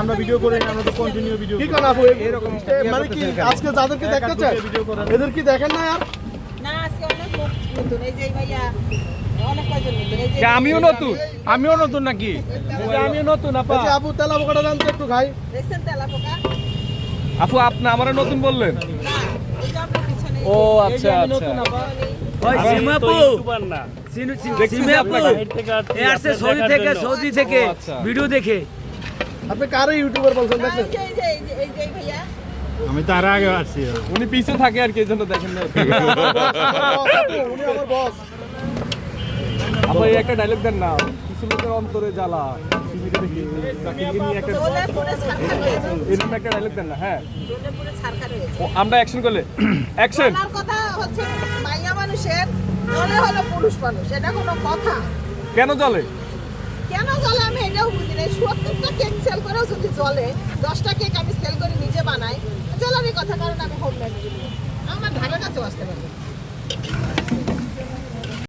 আমরা ভিডিও করি না, আমরা তো কন্টিনিউ ভিডিও কি কারণ আপু এরকম মানে কি আজকে যাদেরকে দেখতে চান এদের কি দেখেন না আর না আজকে অনেক লোক নতুন এই যে ভাইয়া অনেক কয়জন নতুন এই যে আমিও নতুন নাকি? আমিও নতুন আপা। এই যে আপু তেলা পোকাটা জান তো একটু খাই দেখছেন তেলা পোকা আপু আপনি আমারে নতুন বললেন? না এই যে আপনার পিছনে ও আচ্ছা আচ্ছা। ওই সিমাপু না সিমাপু এ আসছে সৌদি থেকে আচ্ছা। ভিডিও দেখে। আপনি কারে ইউটিউবার বলছেন এই দেখছেন যে এই যে ভাইয়া আমি তো আর আগে আসছি। উনি পিছে থাকে আর কি এই জন্য দেখেন না। উনি আমার বস আপু এই একটা ডায়লগ দেন না, কিছু লোকের অন্তরে জ্বালা টিভিতে দেখি তাকে নিয়ে একটা চলে পুরো ছারখার হয়েছে এরকম একটা ডায়লগ দেন না। হ্যাঁ চলে পুরো ছারখার হয়েছে ও, আমরা অ্যাকশন করলে অ্যাকশন। আমার কথা হচ্ছে মাইয়া মানুষের চলে হলো পুরুষ মানুষ এটা কোনো কথা কেন চলে? কেন চলে আমি এটাও বুঝি না 70টা কেক সেল করেও যদি চলে 10টা কেক আমি সেল করে নিজে বানাই চলারই কথা কারণ আমি হোম মেড আমার ধারে কাছেও আসতে পারবো